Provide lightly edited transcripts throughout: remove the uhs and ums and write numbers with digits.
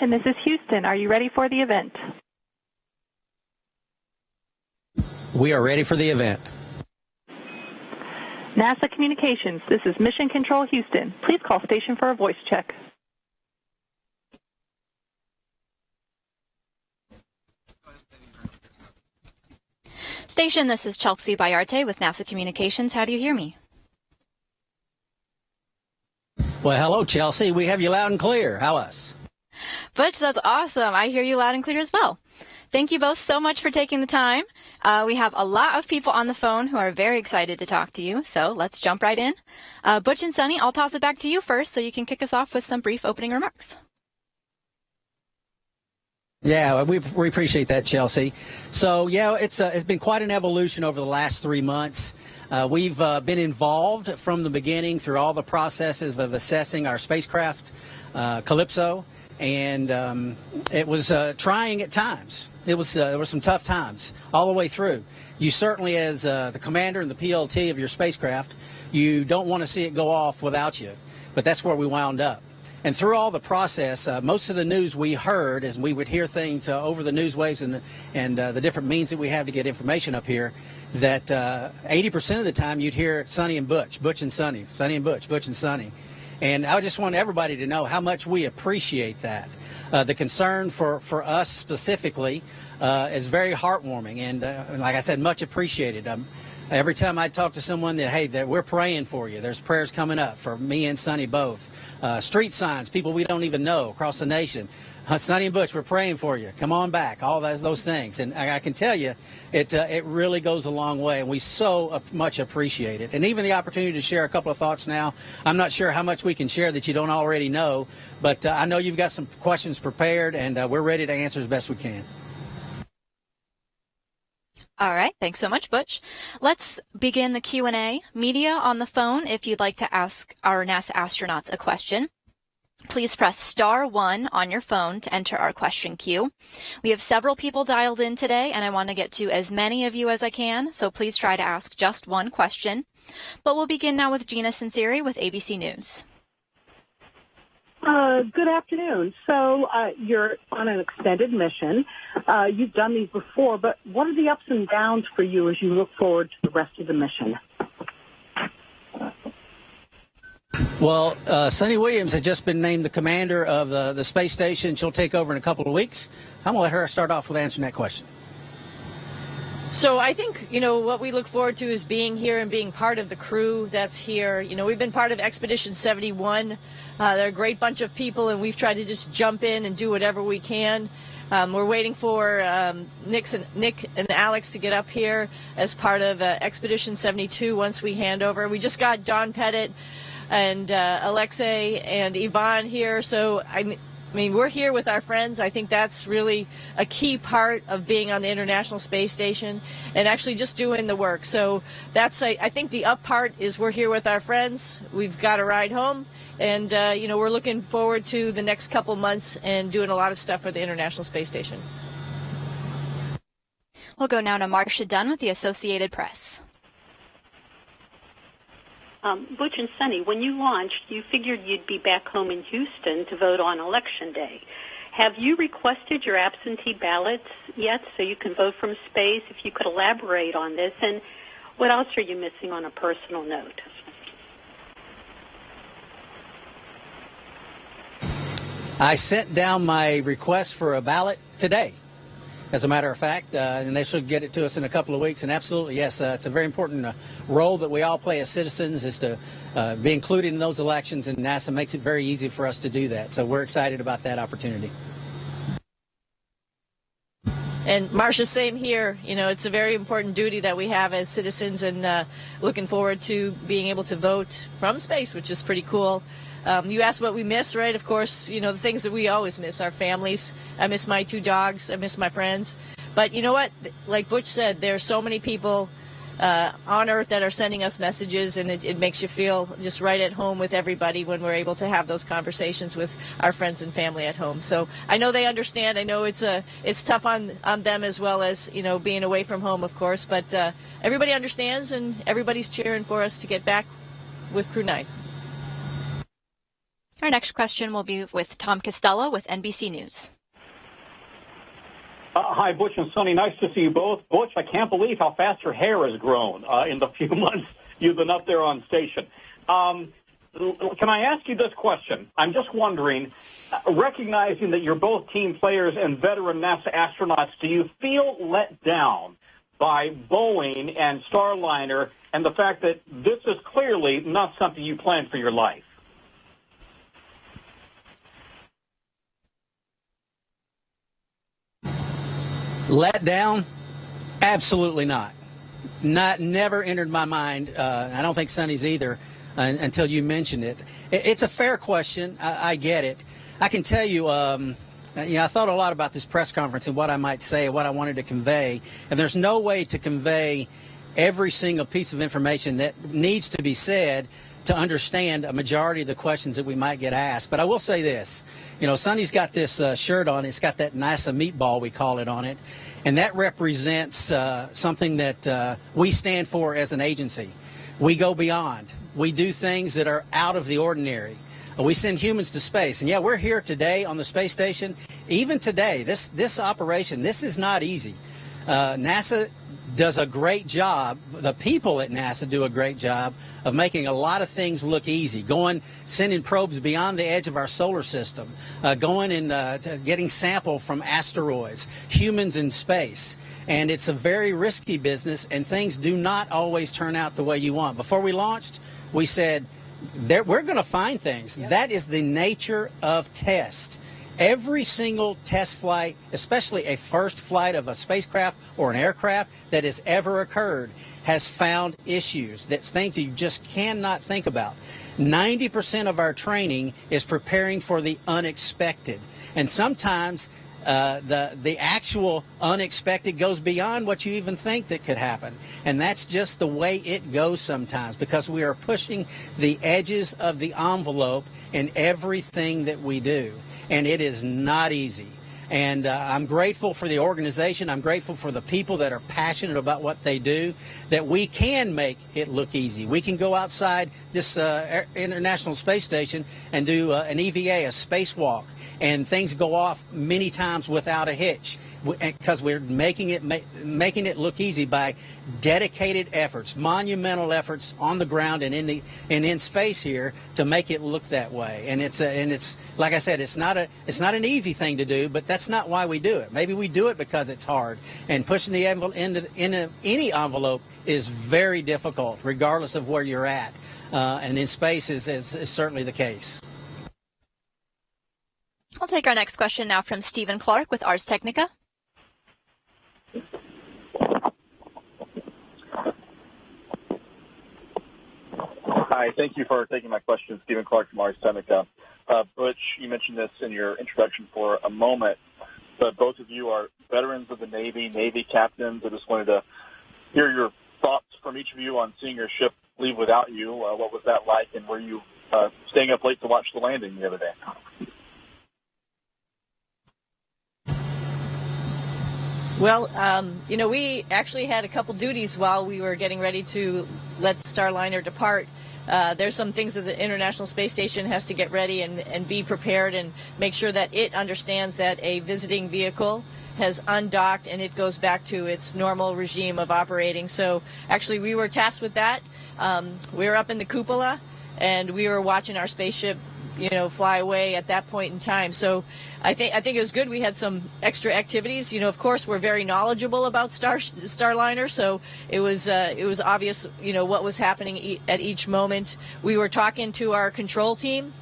Station, this is Houston. Are you ready for the event? We are ready for the event. NASA Communications, this is Mission Control Houston. Please call station for a voice check. Station, this is Chelsea Bayarte with NASA Communications. How do you hear me? Well, hello, Chelsea. We have you loud and clear. How us? Butch, that's awesome. I hear you loud and clear as well. Thank you both so much for taking the time. We have a lot of people on the phone who are very excited to talk to you, so let's jump right in. Butch and Suni, I'll toss it back to you first so you can kick us off with some brief opening remarks. Yeah, we appreciate that, Chelsea. So, yeah, it's been quite an evolution over the last 3 months. We've been involved from the beginning through all the processes of assessing our spacecraft, Calypso, and it was trying at times. There were some tough times all the way through. You certainly, as the commander and the PLT of your spacecraft, you don't want to see it go off without you, but that's where we wound up. And through all the process, most of the news we heard, as we would hear things over the news waves and the different means that we have to get information up here, that 80% of the time you'd hear Suni and Butch, Butch and Suni, Suni and Butch, Butch and Suni. And I just want everybody to know how much we appreciate that. The concern for us specifically is very heartwarming and, like I said, much appreciated. Every time I talk to someone that, hey, that we're praying for you. There's prayers coming up for me and Suni both. Street signs, people we don't even know across the nation. Suni and Butch, we're praying for you. Come on back. All those things. And I can tell you, it really goes a long way. And we so much appreciate it. And even the opportunity to share a couple of thoughts now. I'm not sure how much we can share that you don't already know. But I know you've got some questions prepared, and we're ready to answer as best we can. All right. Thanks so much, Butch. Let's begin the Q&A. Media on the phone, if you'd like to ask our NASA astronauts a question, please press *1 on your phone to enter our question queue. We have several people dialed in today, and I want to get to as many of you as I can, so please try to ask just one question. But we'll begin now with Gina Sinceri with ABC News. Good afternoon. So you're on an extended mission. You've done these before, but what are the ups and downs for you as you look forward to the rest of the mission? Well, Suni Williams has just been named the commander of the space station. She'll take over in a couple of weeks. I'm going to let her start off with answering that question. So I think, what we look forward to is being here and being part of the crew that's here. We've been part of Expedition 71. They're a great bunch of people, and we've tried to just jump in and do whatever we can. We're waiting for Nick and Alex to get up here as part of Expedition 72 once we hand over. We just got Don Pettit and Alexei and Yvonne here, so I mean, we're here with our friends. I think that's really a key part of being on the International Space Station and actually just doing the work. So that's, I think the up part is we're here with our friends. We've got a ride home. And, we're looking forward to the next couple months and doing a lot of stuff for the International Space Station. We'll go now to Marcia Dunn with the Associated Press. Butch and Suni, when you launched, you figured you'd be back home in Houston to vote on Election Day. Have you requested your absentee ballots yet so you can vote from space? If you could elaborate on this, and what else are you missing on a personal note? I sent down my request for a ballot today, as a matter of fact, and they should get it to us in a couple of weeks. And absolutely, yes, it's a very important role that we all play as citizens, is to be included in those elections, and NASA makes it very easy for us to do that. So we're excited about that opportunity. And Marcia, same here. It's a very important duty that we have as citizens, and looking forward to being able to vote from space, which is pretty cool. You asked what we miss, right? Of course, the things that we always miss, our families. I miss my 2 dogs. I miss my friends. But you know what? Like Butch said, there are so many people on Earth that are sending us messages, and it makes you feel just right at home with everybody when we're able to have those conversations with our friends and family at home. So I know they understand. I know it's tough on them as well as, being away from home, of course. But everybody understands, and everybody's cheering for us to get back with Crew 9. Our next question will be with Tom Costello with NBC News. Hi, Butch and Suni. Nice to see you both. Butch, I can't believe how fast your hair has grown in the few months you've been up there on station. Can I ask you this question? I'm just wondering, recognizing that you're both team players and veteran NASA astronauts, do you feel let down by Boeing and Starliner and the fact that this is clearly not something you planned for your life? Let down? Absolutely not. Never entered my mind. I don't think Sonny's either until you mentioned it. It's a fair question. I get it. I can tell you, I thought a lot about this press conference and what I might say, what I wanted to convey. And there's no way to convey every single piece of information that needs to be said to understand a majority of the questions that we might get asked. But I will say this, Sonny's got this shirt on. It's got that NASA meatball, we call it, on it. And that represents something that we stand for as an agency. We go beyond. We do things that are out of the ordinary. We send humans to space. And yeah, we're here today on the space station. Even today, this operation, this is not easy. NASA does a great job. The people at NASA do a great job of making a lot of things look easy. Sending probes beyond the edge of our solar system, going and getting sample from asteroids, humans in space. And it's a very risky business, and things do not always turn out the way you want. Before we launched, we said, we're going to find things. Yep. That is the nature of test. Every single test flight, especially a first flight of a spacecraft or an aircraft that has ever occurred, has found issues. That's things that you just cannot think about. 90% of our training is preparing for the unexpected. And sometimes the actual unexpected goes beyond what you even think that could happen. And that's just the way it goes sometimes, because we are pushing the edges of the envelope in everything that we do. And it is not easy. And I'm grateful for the organization. I'm grateful for the people that are passionate about what they do, that we can make it look easy. We can go outside this International Space Station and do an EVA, a spacewalk, and things go off many times without a hitch, because we're making it look easy by dedicated efforts, monumental efforts on the ground and in space here to make it look that way. And it's like I said, it's not an easy thing to do, but that's not why we do it. Maybe we do it because it's hard, and pushing the envelope into any envelope is very difficult, regardless of where you're at. And in space is certainly the case. I'll take our next question now from Stephen Clark with Ars Technica. Hi, thank you for taking my question. Stephen Clark from Ars Technica. Butch, you mentioned this in your introduction for a moment, but both of you are veterans of the Navy captains. I just wanted to hear your thoughts from each of you on seeing your ship leave without you. What was that like, and were you staying up late to watch the landing the other day? Well, we actually had a couple duties while we were getting ready to let Starliner depart. There's some things that the International Space Station has to get ready and be prepared and make sure that it understands that a visiting vehicle has undocked and it goes back to its normal regime of operating. So actually we were tasked with that. We were up in the cupola and we were watching our spaceship fly away at that point in time. So I think it was good. We had some extra activities. Of course, we're very knowledgeable about Starliner, so it was obvious, what was happening at each moment. We were talking to our control team,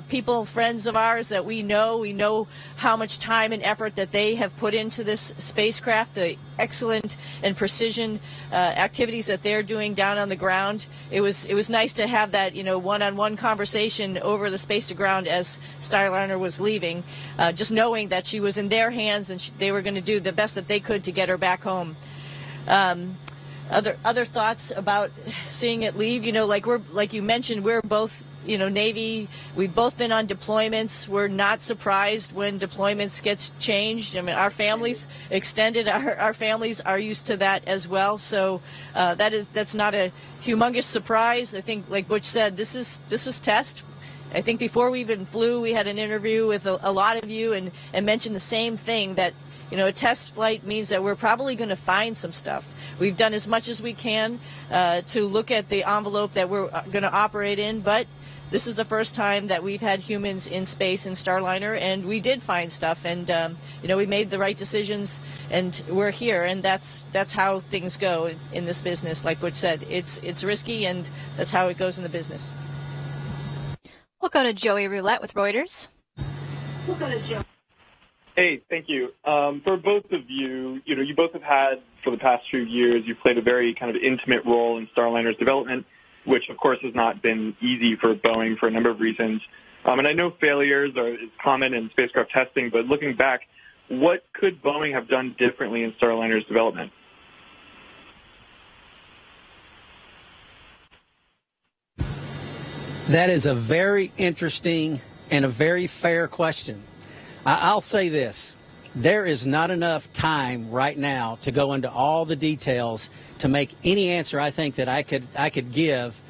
people, friends of ours that we know how much time and effort that they have put into this spacecraft, the excellent and precision activities that they're doing down on the ground. It was nice to have that, one-on-one conversation over the space to ground as Starliner was leaving, just knowing that she was in their hands and they were going to do the best that they could to get her back home. Other thoughts about seeing it leave, like you mentioned, we're both Navy. We've both been on deployments. We're not surprised when deployments gets changed. I mean, our families our families are used to that as well. So that's not a humongous surprise. I think, like Butch said, this is test. I think before we even flew, we had an interview with a lot of you and mentioned the same thing, that a test flight means that we're probably going to find some stuff. We've done as much as we can to look at the envelope that we're going to operate in, but this is the first time that we've had humans in space in Starliner, and we did find stuff, and we made the right decisions, and we're here, and that's how things go in this business. Like Butch said, it's risky, and that's how it goes in the business. We'll go to Joey Roulette with Reuters. Hey, thank you. For both of you, you both have had, for the past few years, you've played a very kind of intimate role in Starliner's development, which, of course, has not been easy for Boeing for a number of reasons. And I know failures is common in spacecraft testing, but looking back, what could Boeing have done differently in Starliner's development? That is a very interesting and a very fair question. I'll say this. There is not enough time right now to go into all the details to make any answer I think that I could give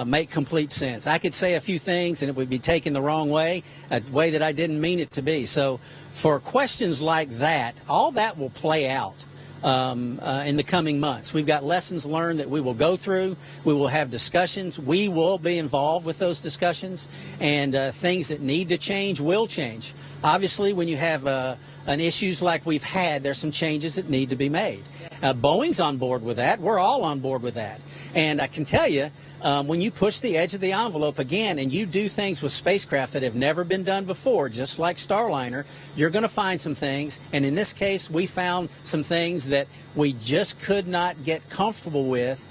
make complete sense. I could say a few things and it would be taken the wrong way, a way that I didn't mean it to be. So for questions like that, all that will play out in the coming months. We've got lessons learned that we will go through. We will have discussions. We will be involved with those discussions, and things that need to change will change. Obviously, when you have an issues like we've had, there's some changes that need to be made. Boeing's on board with that. We're all on board with that. And I can tell you, when you push the edge of the envelope again and you do things with spacecraft that have never been done before, just like Starliner, you're going to find some things. And in this case, we found some things that we just could not get comfortable with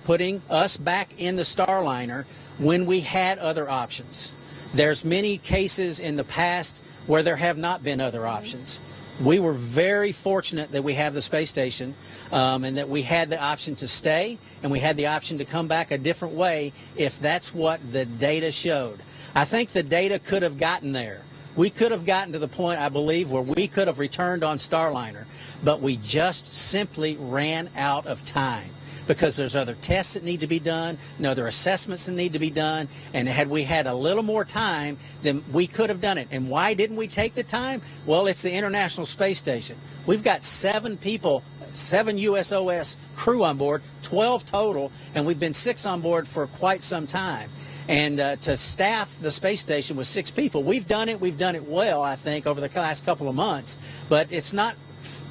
putting us back in the Starliner when we had other options. There's many cases in the past where there have not been other options. We were very fortunate that we have the space station and that we had the option to stay and we had the option to come back a different way if that's what the data showed. I think the data could have gotten there. We could have gotten to the point, I believe, where we could have returned on Starliner, but we just simply ran out of time because there's other tests that need to be done and other assessments that need to be done, and had we had a little more time, then we could have done it. And why didn't we take the time? Well, it's the International Space Station. We've got 7 people, 7 USOS crew on board, 12 total, and we've been 6 on board for quite some time. And to staff the space station with 6 people, we've done it well, I think, over the last couple of months, but it's not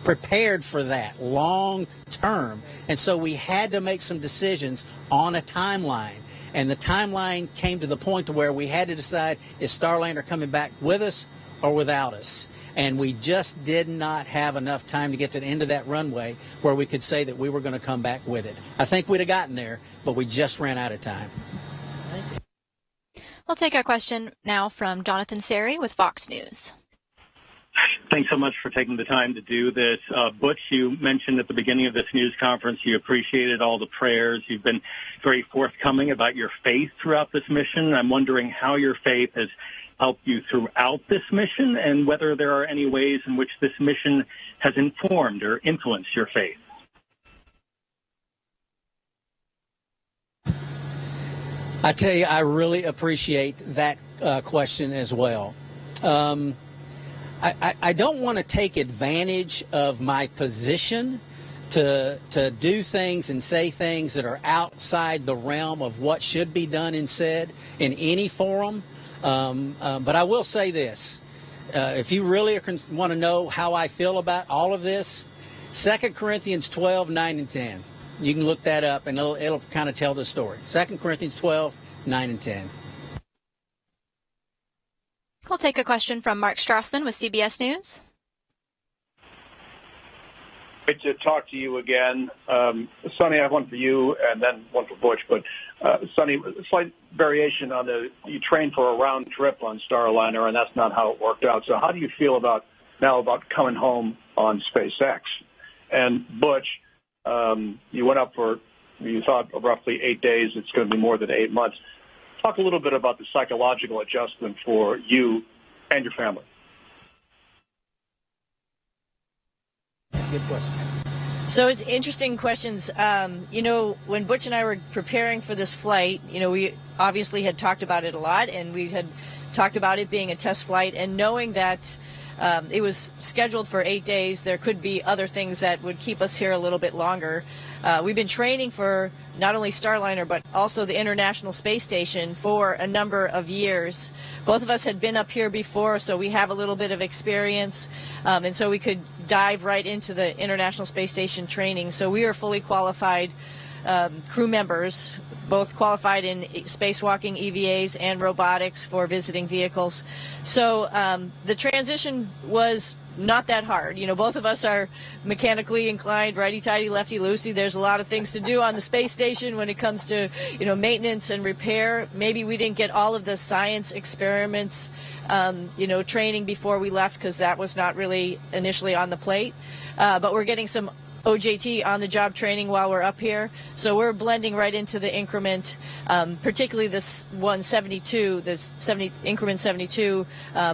prepared for that long term. And so we had to make some decisions on a timeline. And the timeline came to the point to where we had to decide, is Starliner coming back with us or without us? And we just did not have enough time to get to the end of that runway where we could say that we were going to come back with it. I think we'd have gotten there, but we just ran out of time. We'll take a question now from Jonathan Seri with Fox News. Thanks so much for taking the time to do this. Butch, you mentioned at the beginning of this news conference you appreciated all the prayers. You've been very forthcoming about your faith throughout this mission. I'm wondering how your faith has helped you throughout this mission and whether there are any ways in which this mission has informed or influenced your faith. I tell you, I really appreciate that question as well. I don't want to take advantage of my position to do things and say things that are outside the realm of what should be done and said in any forum. But I will say this. If you really want to know how I feel about all of this, 2 Corinthians 12, 9 and 10. You can look that up and it'll kind of tell the story. 2 Corinthians 12, 9 and 10. We'll take a question from Mark Strassman with CBS News. Great to talk to you again. Sonny, I have one for you and then one for Butch. But, Sonny, a slight variation on you trained for a round trip on Starliner, and that's not how it worked out. So how do you feel about coming home on SpaceX? And Butch, you went up for, you thought, roughly 8 days. It's going to be more than 8 months. Talk a little bit about the psychological adjustment for you and your family. That's a good question. So it's interesting questions. When Butch and I were preparing for this flight, we obviously had talked about it a lot, and we had talked about it being a test flight, and knowing that it was scheduled for 8 days, there could be other things that would keep us here a little bit longer. We've been training for not only Starliner, but also the International Space Station for a number of years. Both of us had been up here before, so we have a little bit of experience, and so we could dive right into the International Space Station training. So we are fully qualified crew members, both qualified in spacewalking, EVAs, and robotics for visiting vehicles. So the transition was not that hard. Both of us are mechanically inclined, righty-tighty, lefty-loosey. There's a lot of things to do on the space station when it comes to, maintenance and repair. Maybe we didn't get all of the science experiments, training before we left, because that was not really initially on the plate. But we're getting some OJT on-the-job training while we're up here, so we're blending right into the increment, particularly this 172, increment 72,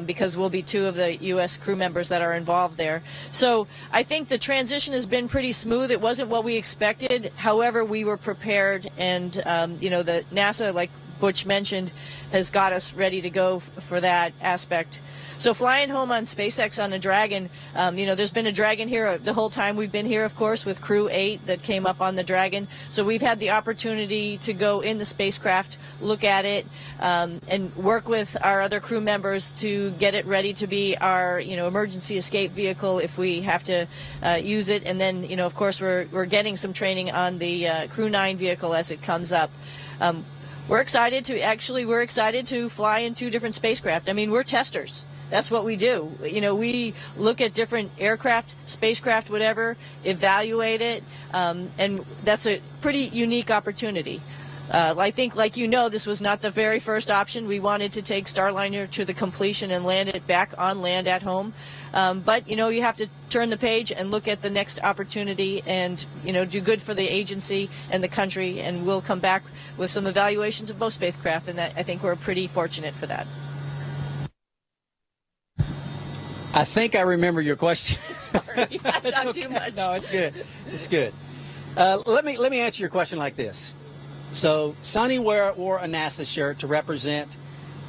because we'll be 2 of the U.S. crew members that are involved there. So I think the transition has been pretty smooth. It wasn't what we expected. However, we were prepared, and the NASA, like Butch mentioned, has got us ready to go for that aspect. So flying home on SpaceX on the Dragon, there's been a Dragon here the whole time we've been here, of course, with Crew 8 that came up on the Dragon. So we've had the opportunity to go in the spacecraft, look at it, and work with our other crew members to get it ready to be our, emergency escape vehicle if we have to use it. And then, of course, we're getting some training on the Crew 9 vehicle as it comes up. We're excited to fly in 2 different spacecraft. I mean, we're testers. That's what we do. We look at different aircraft, spacecraft, whatever, evaluate it, and that's a pretty unique opportunity. I think, this was not the very first option. We wanted to take Starliner to the completion and land it back on land at home. But, you have to turn the page and look at the next opportunity and, do good for the agency and the country. And we'll come back with some evaluations of both spacecraft, and I think we're pretty fortunate for that. I think I remember your question. Sorry, I talked too much. No, it's good. It's good. Let me answer your question like this. So Suni wore a NASA shirt to represent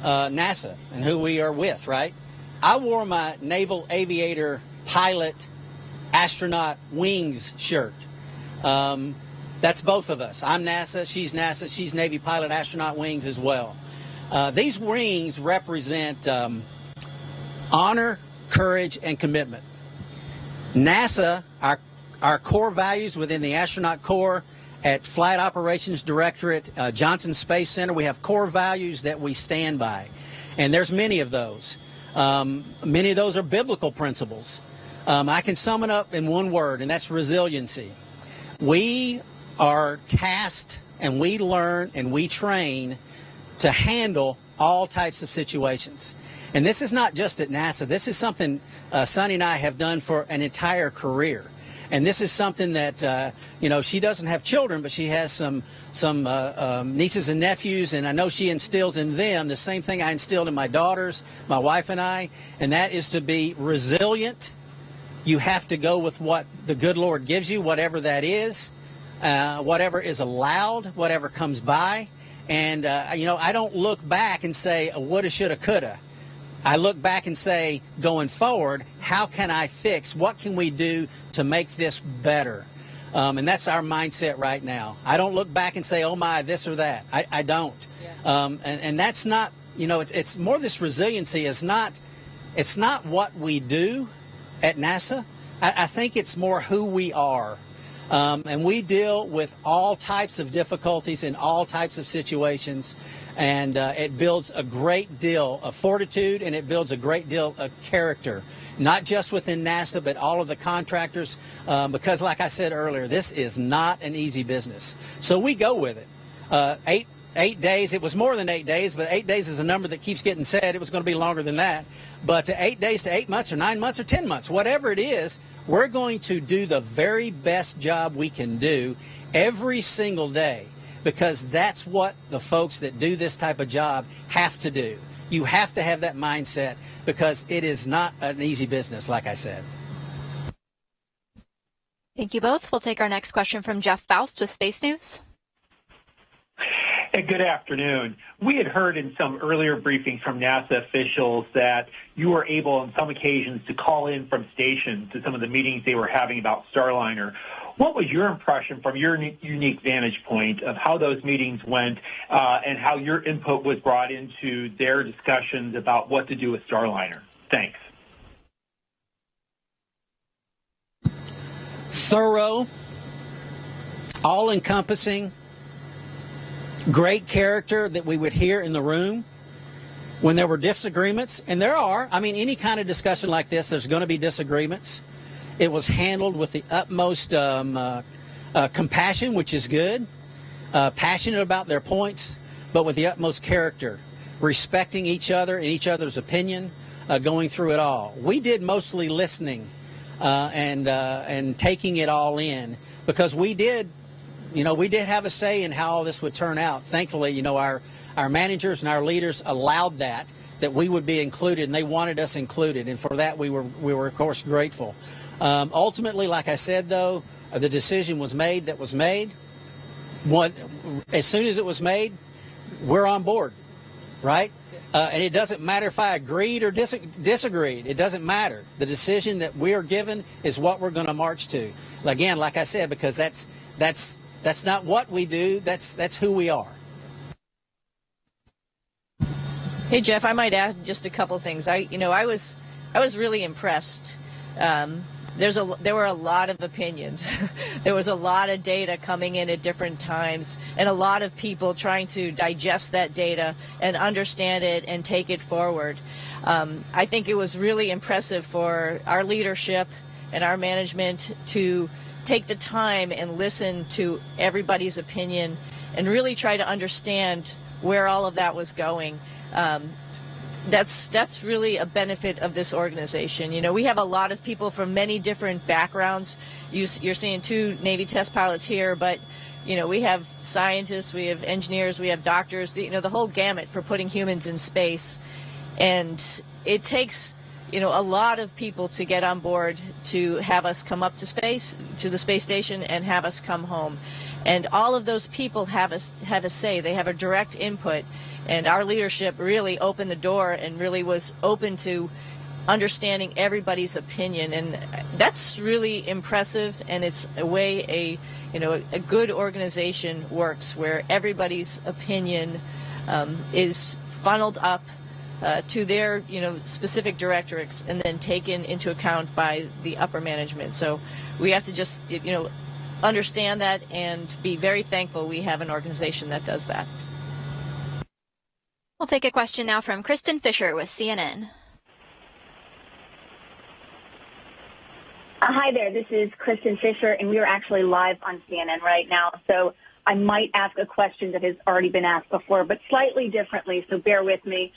NASA and who we are with, right? I wore my Naval Aviator Pilot Astronaut Wings shirt. That's both of us. I'm NASA, she's Navy Pilot Astronaut Wings as well. These wings represent honor, courage, and commitment. NASA, our core values within the astronaut corps at Flight Operations Directorate, Johnson Space Center, we have core values that we stand by. And there's many of those. Many of those are biblical principles. I can sum it up in one word, and that's resiliency. We are tasked, and we learn, and we train to handle all types of situations. And this is not just at NASA. This is something Suni and I have done for an entire career. And this is something that, she doesn't have children, but she has some nieces and nephews, and I know she instills in them the same thing I instilled in my daughters, my wife and I, and that is to be resilient. You have to go with what the good Lord gives you, whatever that is, whatever is allowed, whatever comes by. And, I don't look back and say, woulda, shoulda, coulda. I look back and say, going forward, how can I fix? What can we do to make this better? And that's our mindset right now. I don't look back and say, oh my, this or that. I don't. Yeah. And that's not, it's more this resiliency is not, it's not what we do at NASA. I think it's more who we are. And we deal with all types of difficulties in all types of situations, and it builds a great deal of fortitude, and it builds a great deal of character, not just within NASA, but all of the contractors, because like I said earlier, this is not an easy business. So we go with it. 8 days, it was more than 8 days, but 8 days is a number that keeps getting said. It was going to be longer than that. But 8 days to 8 months or 9 months or 10 months, whatever it is, we're going to do the very best job we can do every single day, because that's what the folks that do this type of job have to do. You have to have that mindset, because it is not an easy business, like I said. Thank you both. We'll take our next question from Jeff Faust with Space News. Hey, good afternoon. We had heard in some earlier briefings from NASA officials that you were able on some occasions to call in from stations to some of the meetings they were having about Starliner. What was your impression from your unique vantage point of how those meetings went and how your input was brought into their discussions about what to do with Starliner? Thanks. Thorough, all-encompassing, great character that we would hear in the room when there were disagreements, and there are. I mean, any kind of discussion like this, there's going to be disagreements. It was handled with the utmost compassion, which is good, passionate about their points, but with the utmost character, respecting each other and each other's opinion, going through it all. We did mostly listening and taking it all in, because we did have a say in how all this would turn out. Thankfully, our managers and our leaders allowed that we would be included, and they wanted us included, and for that we were of course grateful. Ultimately, like I said, though, the decision was made that was made. As soon as it was made, we're on board, right? And it doesn't matter if I agreed or disagreed. It doesn't matter. The decision that we are given is what we're going to march to. Again, like I said, because that's not what we do. That's who we are. Hey, Jeff, I might add just a couple things. I was really impressed. There were a lot of opinions. There was a lot of data coming in at different times, and a lot of people trying to digest that data and understand it and take it forward. I think it was really impressive for our leadership and our management to take the time and listen to everybody's opinion and really try to understand where all of that was going. That's really a benefit of this organization. We have a lot of people from many different backgrounds. You're seeing 2 Navy test pilots here, but we have scientists, we have engineers, we have doctors, the whole gamut for putting humans in space. And it takes a lot of people to get on board to have us come up to space, to the space station, and have us come home. And all of those people have a say. They have a direct input. And our leadership really opened the door and really was open to understanding everybody's opinion. And that's really impressive. And it's a way a good organization works, where everybody's opinion is funneled up to their specific directorates and then taken into account by the upper management. So we have to just understand that and be very thankful we have an organization that does that. We'll take a question now from Kristen Fisher with CNN. Hi there, this is Kristen Fisher, and we are actually live on CNN right now. So I might ask a question that has already been asked before, but slightly differently, so bear with me.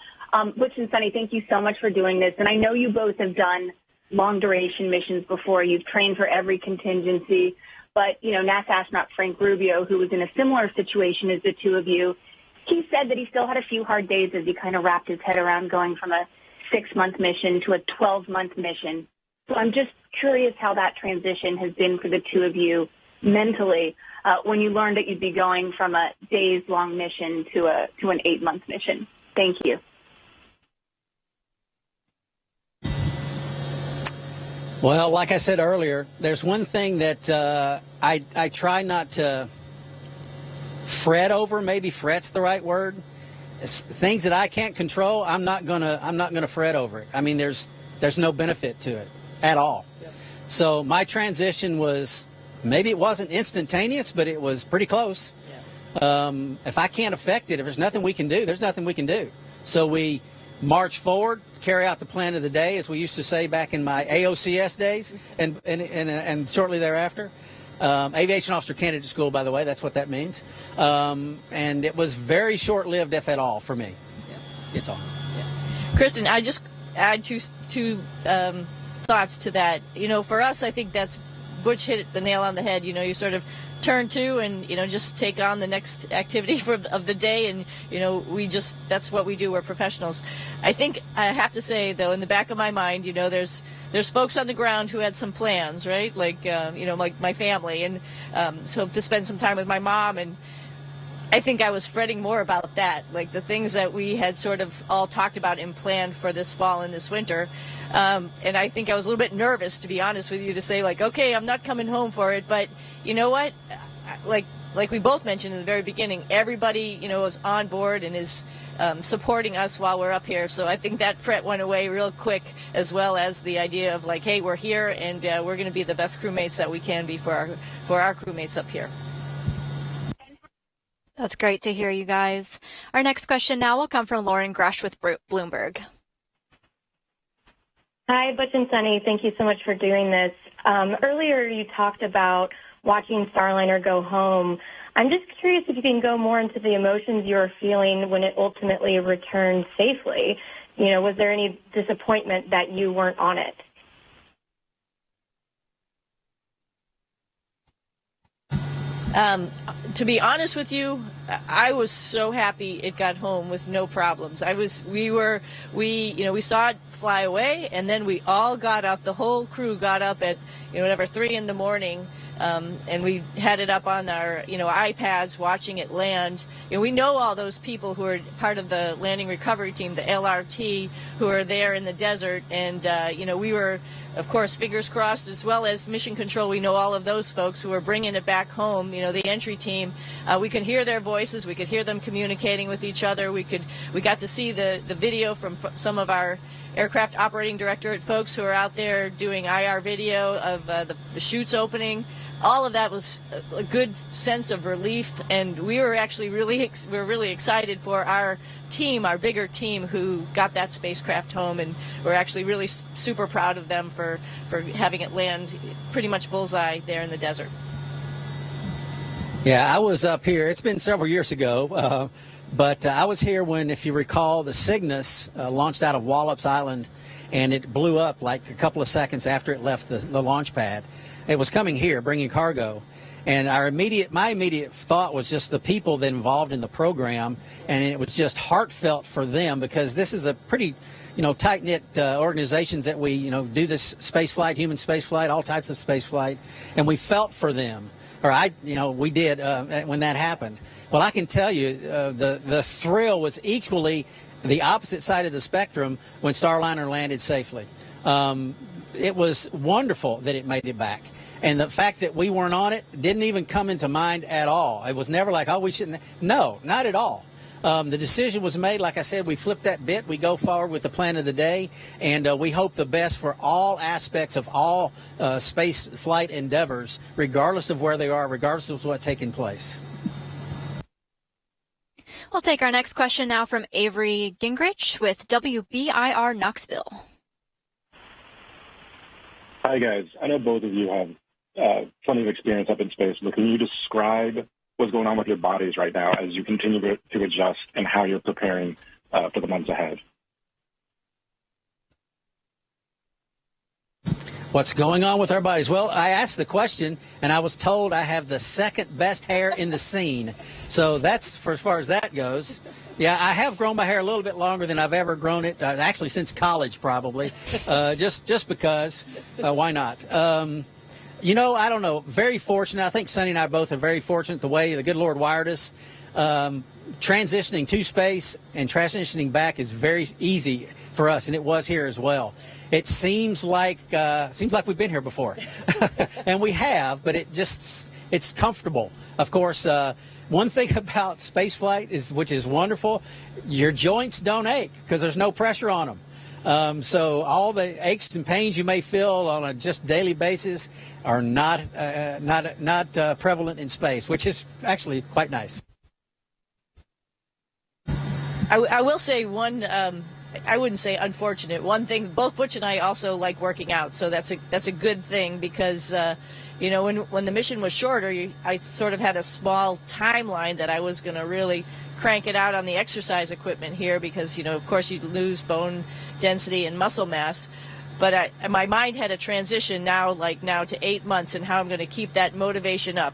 Butch and Suni, thank you so much for doing this. And I know you both have done long-duration missions before. You've trained for every contingency. But, NASA astronaut Frank Rubio, who was in a similar situation as the two of you, he said that he still had a few hard days as he kind of wrapped his head around going from a 6-month mission to a 12-month mission. So I'm just curious how that transition has been for the two of you mentally when you learned that you'd be going from a days-long mission to an 8-month mission. Thank you. Well, like I said earlier, there's one thing that I try not to fret over. Maybe fret's the right word. It's things that I can't control, I'm not gonna fret over it. I mean, there's no benefit to it at all. Yep. So my transition was, maybe it wasn't instantaneous, but it was pretty close. Yeah. If I can't affect it, if there's nothing we can do, there's nothing we can do. So we march forward, carry out the plan of the day, as we used to say back in my AOCS days, and shortly thereafter. Aviation Officer Candidate School, by the way, that's what that means. And it was very short-lived, if at all, for me. Yeah. It's all. Yeah. Kristen, I just add two thoughts to that. For us, I think that's Butch hit the nail on the head. You sort of turn to and, just take on the next activity of the day. And, that's what we do. We're professionals. I think I have to say, though, in the back of my mind, there's folks on the ground who had some plans, right? Like, like my family. And so to spend some time with my mom. And I think I was fretting more about that, like the things that we had sort of all talked about and planned for this fall and this winter. And I think I was a little bit nervous, to be honest with you, to say, like, okay, I'm not coming home for it. But you know what? Like we both mentioned in the very beginning, everybody, is on board and is supporting us while we're up here. So I think that fret went away real quick, as well as the idea of, like, hey, we're here and we're going to be the best crewmates that we can be for our crewmates up here. That's great to hear, you guys. Our next question now will come from Lauren Grush with Bloomberg. Hi, Butch and Suni. Thank you so much for doing this. Earlier, you talked about watching Starliner go home. I'm just curious if you can go more into the emotions you were feeling when it ultimately returned safely. Was there any disappointment that you weren't on it? To be honest with you, I was so happy it got home with no problems. We saw it fly away, and then we all got up. The whole crew got up at 3 in the morning, and we had it up on our iPads watching it land. We know all those people who are part of the landing recovery team, the LRT, who are there in the desert, and we were, of course, fingers crossed, as well as Mission Control. We know all of those folks who are bringing it back home, the entry team. We could hear their voices. We could hear them communicating with each other. We got to see the video from some of our aircraft operating directorate folks who are out there doing IR video of the chutes opening. All of that was a good sense of relief, and we were actually really excited for our team, our bigger team, who got that spacecraft home, and we're actually really super proud of them for having it land pretty much bullseye there in the desert. Yeah, I was up here. It's been several years ago, but I was here when, if you recall, the Cygnus launched out of Wallops Island, and it blew up like a couple of seconds after it left the launch pad. It was coming here, bringing cargo. And my immediate thought was just the people that involved in the program, and it was just heartfelt for them, because this is a pretty, tight-knit organizations that we, do this space flight, human space flight, all types of space flight, and we felt for them. Or we did when that happened. Well, I can tell you the thrill was equally the opposite side of the spectrum when Starliner landed safely. It was wonderful that it made it back. And the fact that we weren't on it didn't even come into mind at all. It was never like, oh, we shouldn't. No, not at all. The decision was made. Like I said, we flipped that bit. We go forward with the plan of the day, and we hope the best for all aspects of all space flight endeavors, regardless of where they are, regardless of what's taking place. We'll take our next question now from Avery Gingrich with WBIR Knoxville. Hi, guys. I know both of you have plenty of experience up in space, but can you describe what's going on with your bodies right now as you continue to adjust and how you're preparing for the months ahead? What's going on with our bodies? Well, I asked the question, and I was told I have the second best hair in the scene. So that's for as far as that goes. Yeah, I have grown my hair a little bit longer than I've ever grown it, actually since college probably, just because. Why not? I don't know. Very fortunate. I think Suni and I both are very fortunate the way the good Lord wired us. Transitioning to space and transitioning back is very easy for us, and it was here as well. It seems like we've been here before, and we have, but it's comfortable. Of course, one thing about space flight which is wonderful, your joints don't ache because there's no pressure on them. So all the aches and pains you may feel on a just daily basis are not prevalent in space, which is actually quite nice. I will say one. I wouldn't say unfortunate. One thing, both Butch and I also like working out, so that's a good thing because when the mission was shorter, I sort of had a small timeline that I was going to really crank it out on the exercise equipment here because of course you'd lose bone density and muscle mass. But my mind had a transition now to 8 months and how I'm going to keep that motivation up.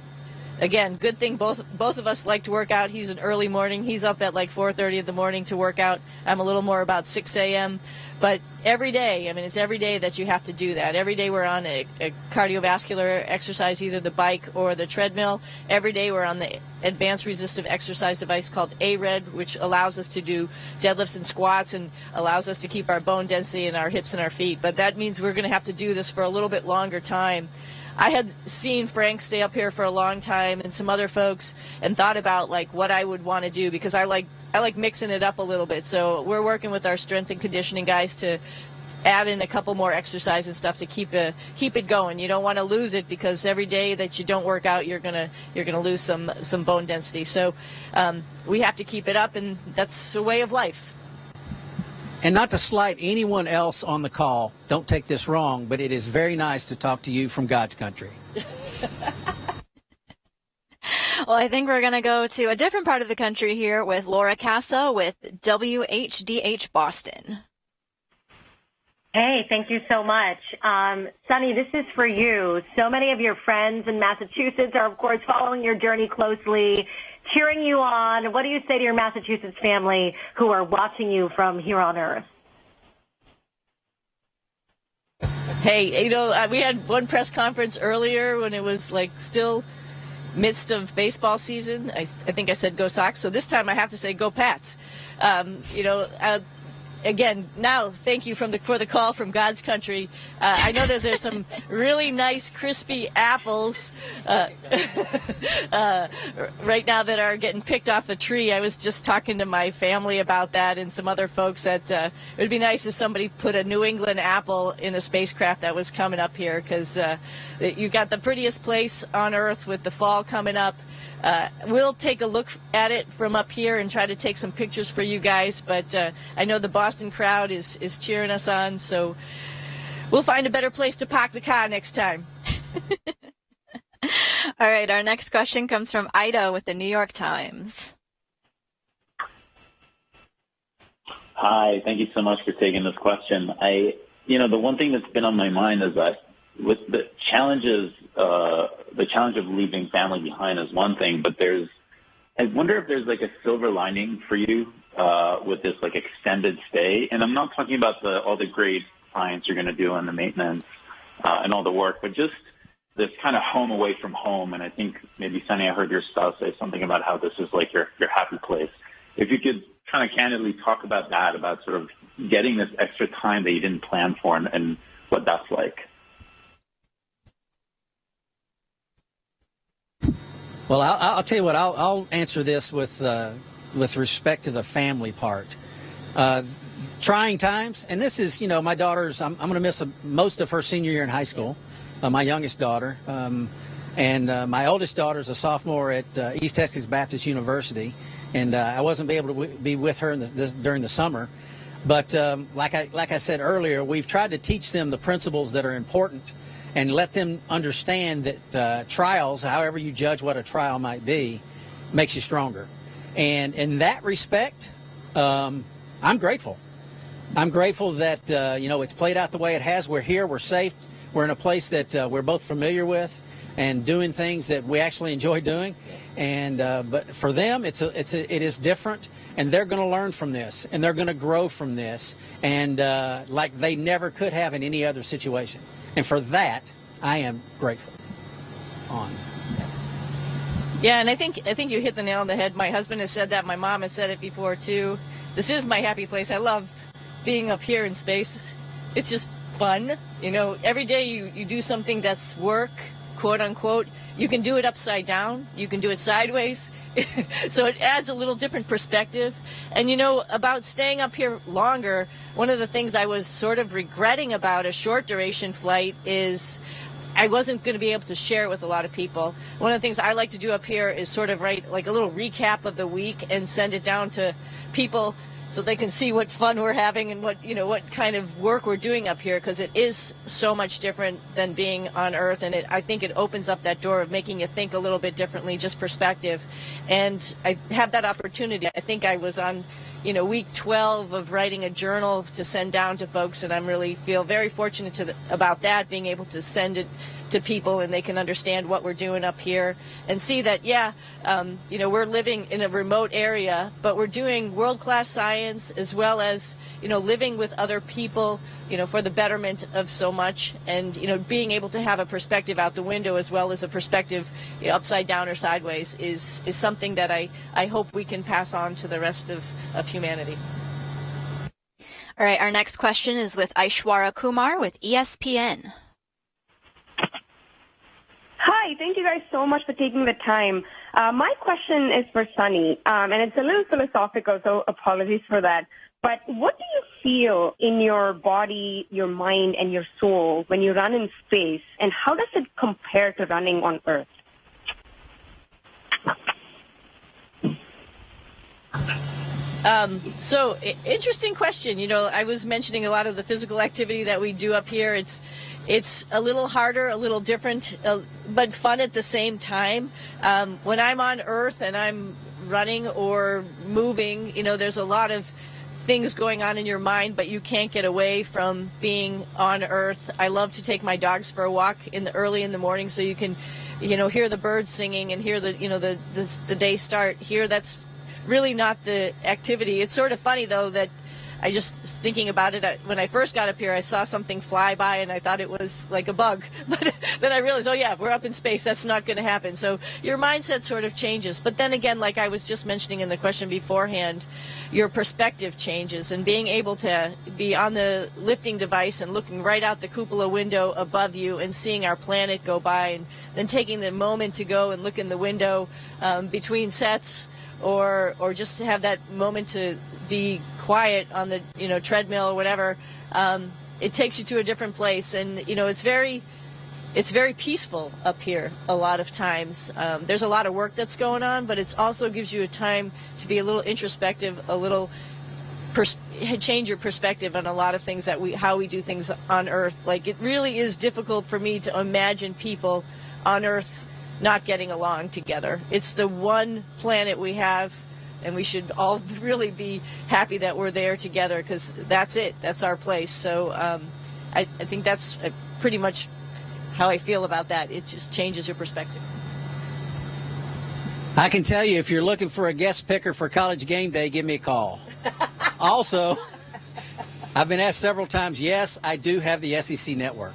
Again, good thing both of us like to work out. He's an early morning. He's up at like 4:30 in the morning to work out. I'm a little more about 6 a.m. But every day, I mean, it's every day that you have to do that. Every day we're on a cardiovascular exercise, either the bike or the treadmill. Every day we're on the advanced resistive exercise device called ARED, which allows us to do deadlifts and squats and allows us to keep our bone density in our hips and our feet. But that means we're going to have to do this for a little bit longer time. I had seen Frank stay up here for a long time and some other folks and thought about like what I would want to do because I like mixing it up a little bit. So we're working with our strength and conditioning guys to add in a couple more exercise and stuff to keep it going. You don't want to lose it because every day that you don't work out, you're gonna lose some bone density. So we have to keep it up, and that's a way of life. And not to slight anyone else on the call, don't take this wrong, but it is very nice to talk to you from God's country. Well, I think we're going to go to a different part of the country here with Laura Casa with WHDH Boston. Hey, thank you so much. Suni, this is for you. So many of your friends in Massachusetts are, of course, following your journey closely, cheering you on. What do you say to your Massachusetts family who are watching you from here on Earth? Hey, we had one press conference earlier when it was like still midst of baseball season. I think I said go Sox. So this time I have to say go Pats. Again, now thank you for the call from God's country. I know that there's some really nice crispy apples right now that are getting picked off the tree. I was just talking to my family about that and some other folks that it would be nice if somebody put a New England apple in a spacecraft that was coming up here because you got the prettiest place on Earth with the fall coming up. We'll take a look at it from up here and try to take some pictures for you guys, but I know the Boston crowd is cheering us on, so we'll find a better place to park the car next time. All right, our next question comes from Ida with the New York Times. Hi, thank you so much for taking this question. The one thing that's been on my mind is that with the challenge of leaving family behind is one thing, but I wonder if there's like a silver lining for you with this like extended stay. And I'm not talking about all the great science you're going to do and the maintenance and all the work, but just this kind of home away from home. And I think maybe Suni, I heard your spouse say something about how this is like your happy place. If you could kind of candidly talk about that, about sort of getting this extra time that you didn't plan for and what that's like. Well, I'll tell you what. I'll answer this with respect to the family part. Trying times, and this is, my daughter's. I'm going to miss most of her senior year in high school. My youngest daughter, and my oldest daughter is a sophomore at East Texas Baptist University, and I wasn't able to be with her during the summer. But like I said earlier, we've tried to teach them the principles that are important. And let them understand that trials, however you judge what a trial might be, makes you stronger. And in that respect, I'm grateful. I'm grateful that, it's played out the way it has. We're here. We're safe. We're in a place that we're both familiar with and doing things that we actually enjoy doing. And but for them, it is different. And they're going to learn from this. And they're going to grow from this. And like they never could have in any other situation. And for that, I am grateful. Yeah, and I think you hit the nail on the head. My husband has said that. My mom has said it before, too. This is my happy place. I love being up here in space. It's just fun. Every day you do something that's work, quote unquote. You can do it upside down. You can do it sideways. So it adds a little different perspective. And about staying up here longer, one of the things I was sort of regretting about a short duration flight is I wasn't going to be able to share it with a lot of people. One of the things I like to do up here is sort of write like a little recap of the week and send it down to people so they can see what fun we're having and what kind of work we're doing up here, because it is so much different than being on Earth, and I think it opens up that door of making you think a little bit differently, just perspective. And I have that opportunity. I think I was on week 12 of writing a journal to send down to folks, and I'm really feel very fortunate about that, being able to send it to people and they can understand what we're doing up here and see that, we're living in a remote area, but we're doing world-class science as well as, living with other people, for the betterment of so much, and, being able to have a perspective out the window as well as a perspective upside down or sideways is something that I hope we can pass on to the rest of humanity. All right, our next question is with Aishwarya Kumar with ESPN. Hi, thank you guys so much for taking the time. My question is for Sunny, and it's a little philosophical, so apologies for that. But what do you feel in your body, your mind, and your soul when you run in space, and how does it compare to running on Earth? So interesting question. I was mentioning a lot of the physical activity that we do up here. It's a little harder, a little different, but fun at the same time. When I'm on Earth and I'm running or moving, there's a lot of things going on in your mind, but you can't get away from being on Earth. I love to take my dogs for a walk early in the morning, so you can, hear the birds singing and hear the day start here. That's really not the activity. It's sort of funny, though, that I just thinking about it, when I first got up here, I saw something fly by and I thought it was like a bug. But then I realized, we're up in space. That's not going to happen. So your mindset sort of changes. But then again, like I was just mentioning in the question beforehand, your perspective changes. And being able to be on the lifting device and looking right out the cupola window above you and seeing our planet go by, and then taking the moment to go and look in the window between sets, or just to have that moment to be quiet on the treadmill or whatever, it takes you to a different place, and it's very peaceful up here a lot of times. There's a lot of work that's going on, but it also gives you a time to be a little introspective, a little change your perspective on a lot of things how we do things on Earth. Like, it really is difficult for me to imagine people on Earth not getting along together. It's the one planet we have, and we should all really be happy that we're there together, because that's it. That's our place. So I think that's pretty much how I feel about that. It just changes your perspective. I can tell you, if you're looking for a guest picker for College Game Day, give me a call. Also, I've been asked several times, yes, I do have the SEC network.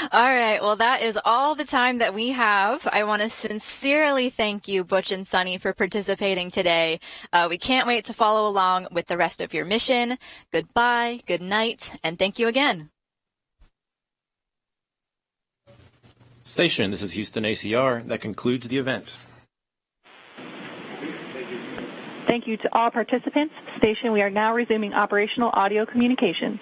All right. Well, that is all the time that we have. I want to sincerely thank you, Butch and Sunny, for participating today. We can't wait to follow along with the rest of your mission. Goodbye, good night, and thank you again. Station, this is Houston ACR. That concludes the event. Thank you to all participants. Station, we are now resuming operational audio communications.